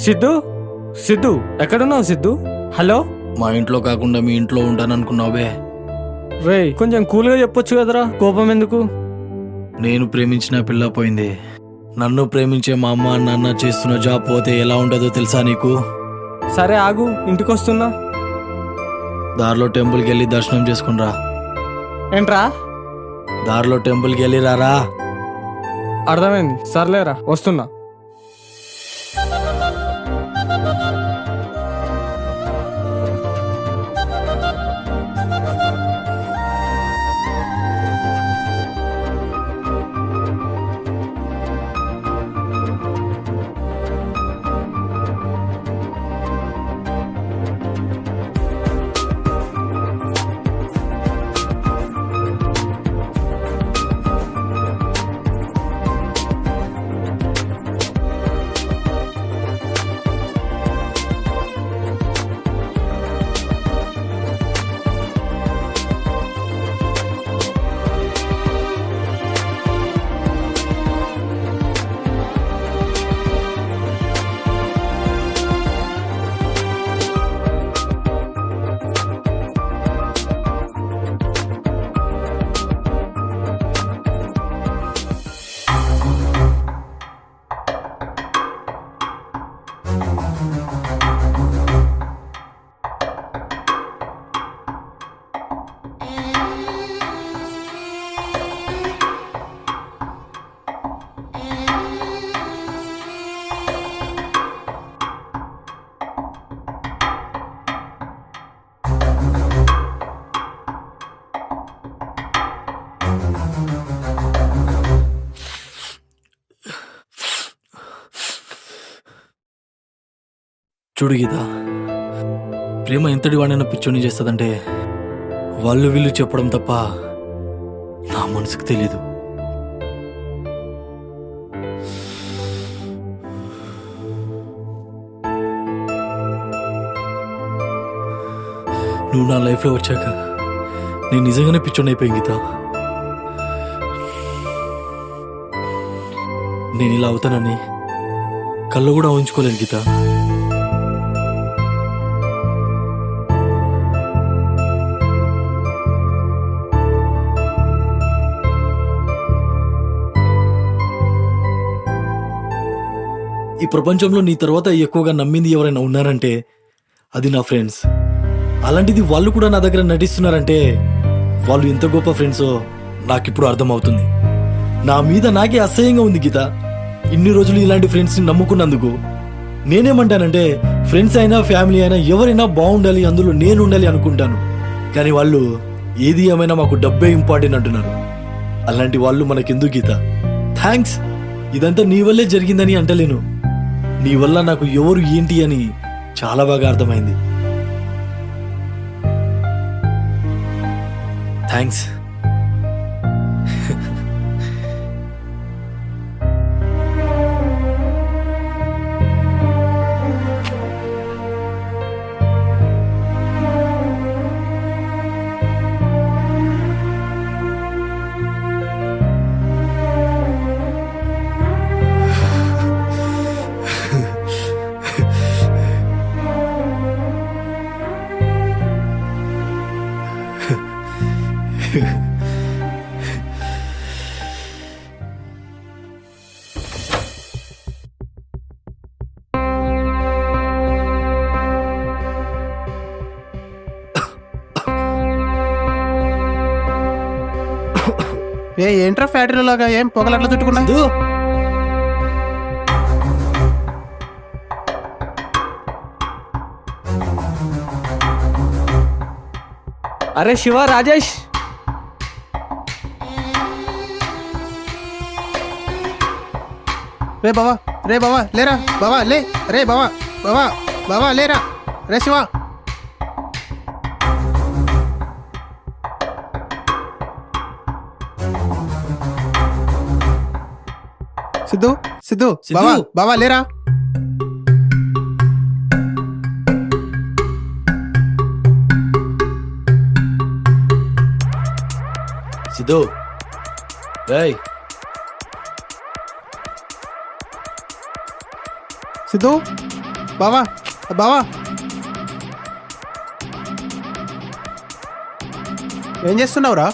సిద్ధు సిద్ధు ఎక్కడున్నావు సిద్ధు? హలో. మా ఇంట్లో కాకుండా మీ ఇంట్లో ఉంటాననుకున్నావే? రే కొంచెం కూల్గా చెప్పొచ్చు కదరా, కోపం ఎందుకు? నేను ప్రేమించిన పిల్ల పోయింది. నన్ను ప్రేమించే మా అమ్మ నాన్న చేస్తున్న జాబ్ పోతే ఎలా ఉంటుందో తెలుసా నీకు? సరే ఆగు, ఇంటికి వస్తున్నా. దారిలో టెంపుల్కి వెళ్ళి దర్శనం చేసుకునిరా. ఏంట్రా? దారిలో టెంపుల్కి వెళ్ళి రారా. అర్థమైంది, సర్లేరా వస్తున్నా. చూడు గీత, ప్రేమ ఎంతటి వాడినైనా పిచ్చోని చేస్తుందంటే వాళ్ళు వీళ్ళు చెప్పడం తప్ప నా మనసుకు తెలీదు. నువ్వు నా లైఫ్లో వచ్చాక నేను నిజంగానే పిచ్చోని అయిపోయాను గీత. నేను ఇలా అవుతానని కళ్ళు కూడా ఊహించుకోలేను గీత. ఈ ప్రపంచంలో నీ తర్వాత ఎక్కువగా నమ్మింది ఎవరైనా ఉన్నారంటే అది నా ఫ్రెండ్స్. అలాంటిది వాళ్ళు కూడా నా దగ్గర నటిస్తున్నారంటే వాళ్ళు ఎంత గొప్ప ఫ్రెండ్సో నాకిప్పుడు అర్థమవుతుంది. నా మీద నాకే అసహ్యంగా ఉంది గీత, ఇన్ని రోజులు ఇలాంటి ఫ్రెండ్స్ని నమ్ముకున్నందుకు. నేనేమంటానంటే ఫ్రెండ్స్ అయినా ఫ్యామిలీ అయినా ఎవరైనా బాగుండాలి, అందులో నేను ఉండాలి అనుకుంటాను. కానీ వాళ్ళు ఏది ఏమైనా మాకు డబ్బే ఇంపార్టెంట్ అంటున్నారు. అలాంటి వాళ్ళు మనకెందుకు గీత? థ్యాంక్స్, ఇదంతా నీ వల్లే జరిగిందని అంటలేను. నీ వల్ల నాకు ఎవరు ఏంటి అని చాలా బాగా అర్థమైంది. థ్యాంక్స్. ఏంట్రా ఫ్యాక్టరీలోగా ఏం పొగలట్లా చుట్టుకున్నా? అరే శివ, రాజేష్, రే బావా, రే బావా లేరా, బావా లే, రే బావా, బావా బావా లేరా, రే శివ. సిద్ధు సిద్ధు, బావా బావా లేరా. సిద్ధు, రేయ్ సిద్ధు బావా బావా ఏం చేస్తున్నావురా?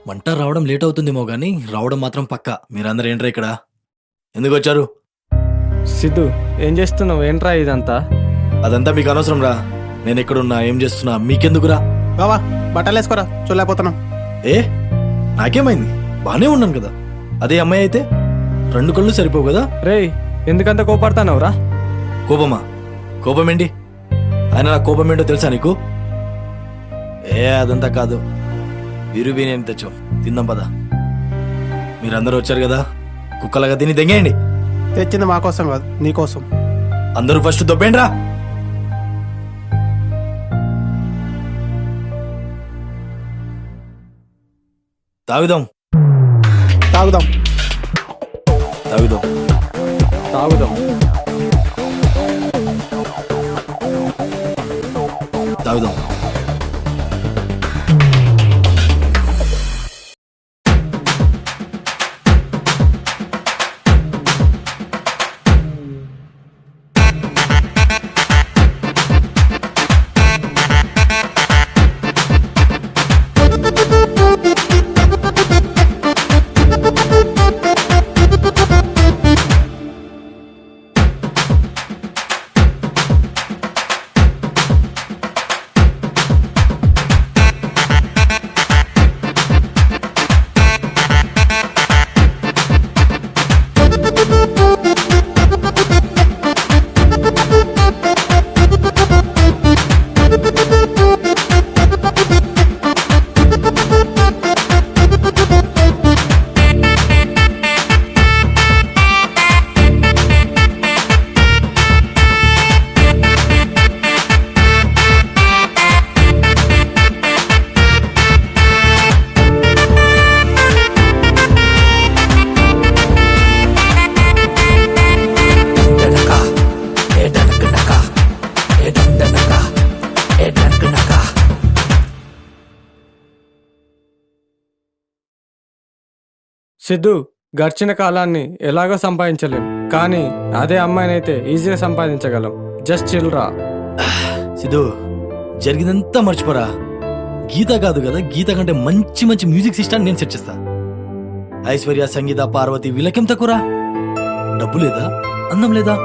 వంట రావడం లేట్ అవుతుందేమో కానీ రావడం మాత్రం పక్కా. మీరందరూ ఏంట్రా ఇక్కడ? ఎందుకు వచ్చారు? సిద్ధు ఏం చేస్తున్నావు? ఏంట్రా ఇదంతా? అదంతా మీకు అనవసరం రా. నేను ఎక్కడున్నా ఏం చేస్తున్నా మీకెందుకురా? బావా బట్టలు వేసుకోరా, చూడలేకపోతున్నాం. ఏ నాకేమైంది? బానే ఉన్నాను కదా. అదే అమ్మాయి అయితే 2 కళ్ళు సరిపోవు కదా. రేయ్ ఎందుకంత కోపడతానవురా? కోపమా? కోపం ఏంటి? ఆయన నా కోపం ఏంటో తెలుసా నీకు? అదంతా కాదు. బిరుబీని ఏం తెచ్చాం, తిందాం పద. మీరందరూ వచ్చారు కదా, కుక్కలాగా తిని దెంగేయండి. తెచ్చింది మా కోసం కాదు, నీకోసం. అందరూ ఫస్ట్ దొబ్బేండి రా. తాగుదాం తాగుదాం తాగుదాం తాగుదాం తాగుదాం. సిద్ధు, గడిచిన కాలాన్ని ఎలాగో సంపాదించలేం, కానీ అదే అమ్మాయినైతే ఈజీగా సంపాదించగలం. జస్ట్ చిల్రా. సిద్ధు, జరిగిందంతా మర్చిపోరా. గీత కాదు కదా, గీత కంటే మంచి మంచి మ్యూజిక్ సిస్టమ్ నేను సెట్ చేస్తా. ఐశ్వర్య, సంగీత, పార్వతి వీళ్ళకేం తక్కువరా? డబ్బు లేదా, అందం లేదా?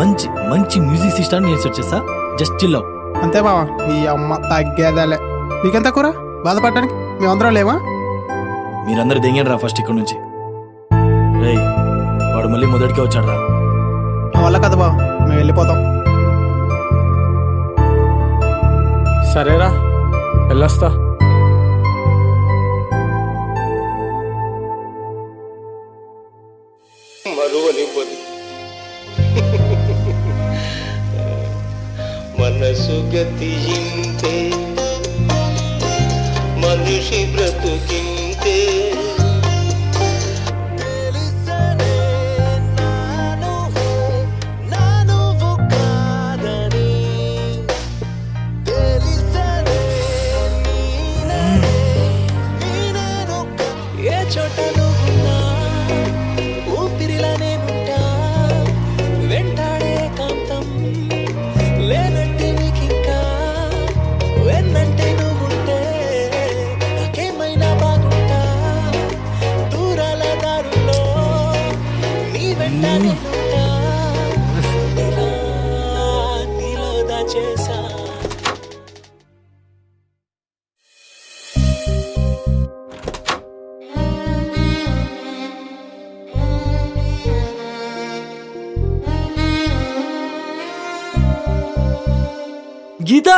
మంచి మంచి మ్యూజిక్ సిస్టమ్ నేను సెట్ చేస్తా. జస్ట్ చిల్ అవ్. అంతే బావా, నీ అమ్మ తగ్గేదాలే. నీకెంత కూర బాధపడడానికి? మేమందరం లేవా? మీరందరూ దెంగండి రా ఫస్ట్ ఇక్కడ నుంచి. రేయ్, వాడు మళ్ళీ మొదటికే వచ్చాడు రా. మా వల్ల కదా బావ, మేము వెళ్ళిపోతాం. సరేరా, వెళ్ళొస్తా. మరువనివ్వదు మనసు గతి ఇంతే, మనిషి బ్రతుకింతే. గీతా